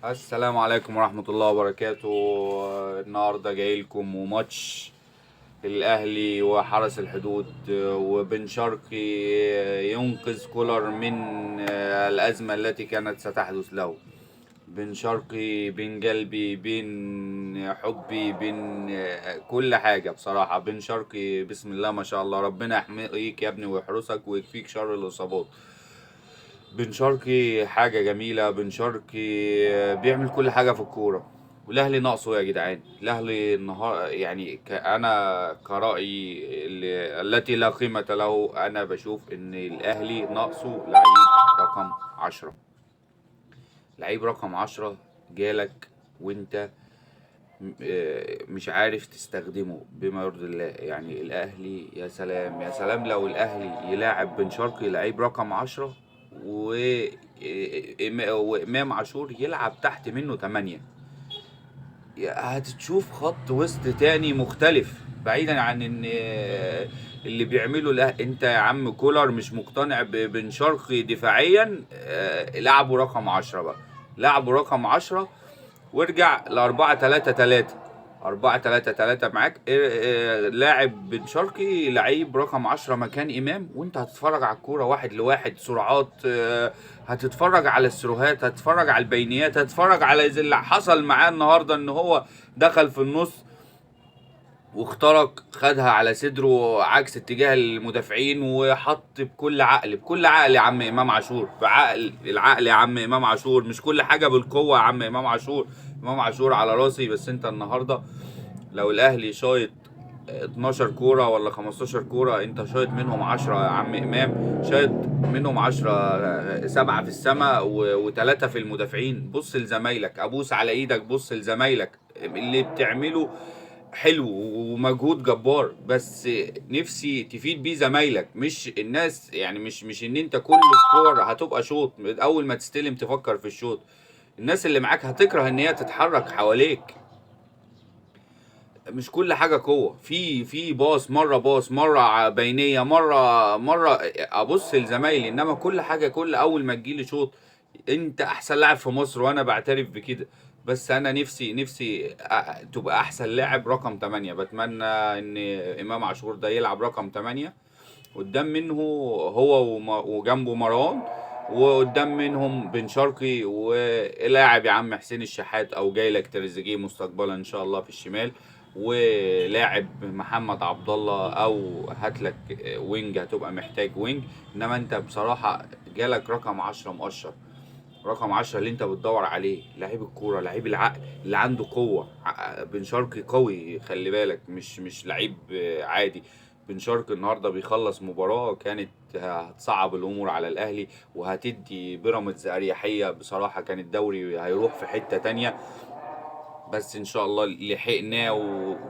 السلام عليكم ورحمة الله وبركاته. النهاردة جاي لكم وماتش الأهلي وحرس الحدود، وبن شرقي ينقذ كولر من الأزمة التي كانت ستحدث له. بن شرقي، بين قلبي، بين حبي، بين كل حاجة. بصراحة بن شرقي بسم الله ما شاء الله، ربنا يحميك يا ابني ويحرسك ويكفيك شر الإصابات. بن شرقي حاجة جميلة. بن شرقي بيعمل كل حاجة في الكورة، والأهلي ناقصه يا جدعان. الأهلي النهار يعني أنا كرأيي التي لا قيمة له، أنا بشوف إن الأهلي ناقصه لعيب رقم 10. لعيب رقم 10 جالك وأنت مش عارف تستخدمه بما يرضي الله. يعني الأهلي يا سلام يا سلام لو الأهلي يلاعب بن شرقي لعيب رقم 10 و وإمام عاشور يلعب تحت منه 8، هتشوف خط وسط تاني مختلف. بعيدا عن ان اللي بيعمله انت يا عم كولر مش مقتنع ببن شرقي دفاعيا، لعبوا رقم 10 بقى. لعبوا رقم 10 وارجع ل 4-3-3. 4-3-3 معاك. لاعب بن شرقي لعيب رقم 10 مكان امام، وانت هتتفرج على الكوره واحد لواحد سرعات. هتتفرج على السروهات، هتتفرج على البينيات، هتتفرج على زي اللي حصل معاه النهارده ان هو دخل في النص واخترق، خدها على صدره عكس اتجاه المدافعين وحط بكل عقل. بكل عقل يا عم امام عاشور، بعقل العقل يا عم امام عاشور، مش كل حاجه بالقوه يا عم امام عاشور. امام عاشور على راسي، بس انت النهارده لو الاهلي شايط 12 كوره ولا 15 كوره، انت شايط منهم 10 يا عم امام. شايط منهم 10، 7 في السماء وثلاثه في المدافعين. بص لزمايلك، ابوس على ايدك بص لزمايلك اللي بتعمله حلو ومجهود جبار، بس نفسي تفيد بيه زمايلك مش الناس. يعني مش ان انت كل الكور هتبقى شوط، اول ما تستلم تفكر في الشوط. الناس اللي معاك هتكره ان هي تتحرك حواليك. مش كل حاجه قوه، في باص مره بينيه، مره ابص لزمايلي. انما كل حاجه، كل اول ما تجيلي شوط انت احسن لاعب في مصر وانا بعترف بكده. بس انا نفسي تبقى احسن لاعب رقم 8. بتمنى ان امام عاشور ده يلعب رقم 8 قدام منه هو وجنبه مروان، وقدام منهم بن شرقي ولاعب يا عم حسين الشحات، او جاي لك تريزيجيه مستقبلا ان شاء الله في الشمال، ولاعب محمد عبد الله، او هات لك وينج هتبقى محتاج وينج. انما انت بصراحه جالك رقم 10 مؤشر. رقم 10 اللي انت بتدور عليه لعيب الكوره، لعيب العقل اللي عنده قوه. بن شرقي قوي خلي بالك، مش لعيب عادي. بن شرقي النهارده بيخلص مباراه كانت هتصعب الامور على الاهلي وهتدي بيراميدز اريحيه. بصراحه كان الدوري هيروح في حته تانية، بس ان شاء الله لحقناه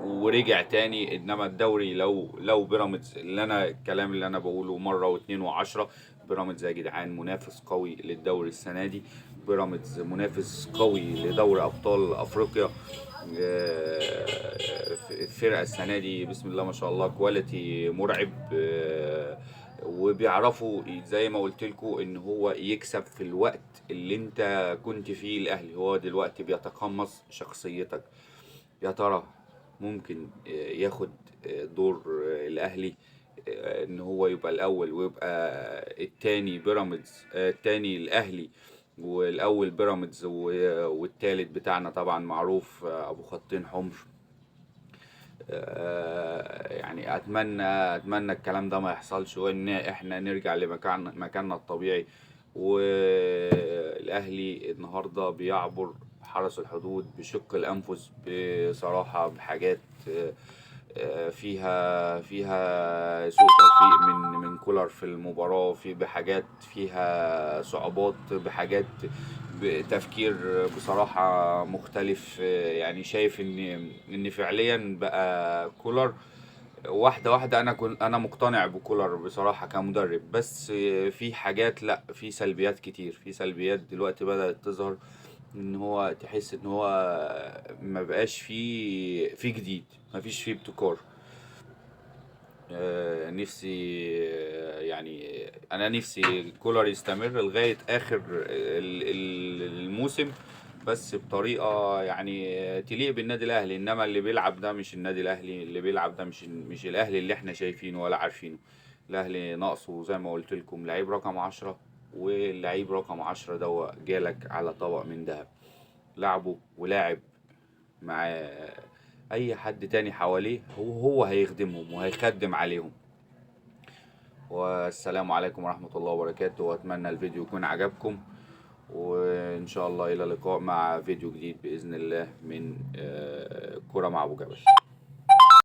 ورجع تاني. انما الدوري لو بيراميدز، اللي انا الكلام اللي انا بقوله مره واتنين وعشرة، بيراميدز يا جدعان منافس قوي للدوري السنه دي. بيراميدز منافس قوي لدوري ابطال افريقيا. الفرقه السنه دي بسم الله ما شاء الله كواليتي مرعب. وبيعرفوا زي ما قلت لكم ان هو يكسب في الوقت اللي انت كنت فيه. الاهلي هو دلوقتي بيتقمص شخصيتك. يا ترى ممكن ياخد دور الاهلي، ان هو يبقى الاول ويبقى التاني بيراميدز، التاني الاهلي والاول بيراميدز، والتالت بتاعنا طبعا معروف ابو خطين حمر. يعني اتمنى الكلام ده ما يحصلش، وان احنا نرجع مكاننا الطبيعي. والاهلي النهارده بيعبر حرس الحدود بشق الانفس بصراحه، بحاجات فيها سوء توفيق من كولر في المباراه، في بحاجات فيها صعوبات، بحاجات بتفكير بصراحة مختلف. يعني شايف ان فعليا بقى كولر واحدة واحدة. انا مقتنع بكولر بصراحة كمدرب، بس في حاجات، لا في سلبيات كتير، في سلبيات دلوقتي بدأت تظهر. ان هو تحس ان هو ما بقاش في جديد، ما فيش فيه ابتكار. نفسي يعني انا نفسي كولر يستمر لغايه اخر الموسم، بس بطريقه يعني تليق بالنادي الاهلي. انما اللي بيلعب ده مش النادي الاهلي، اللي بيلعب ده مش الاهلي اللي احنا شايفينه ولا عارفينه. الاهلي ناقصه زي ما قلت لكم لعيب رقم 10، واللعيب رقم 10 ده جالك على طبق من ذهب. لعبه ولاعب مع اي حد تاني حواليه، هو هيخدمهم وهيخدم عليهم. والسلام عليكم ورحمة الله وبركاته، واتمنى الفيديو يكون عجبكم، وان شاء الله الى اللقاء مع فيديو جديد باذن الله من كرة مع ابو جبل.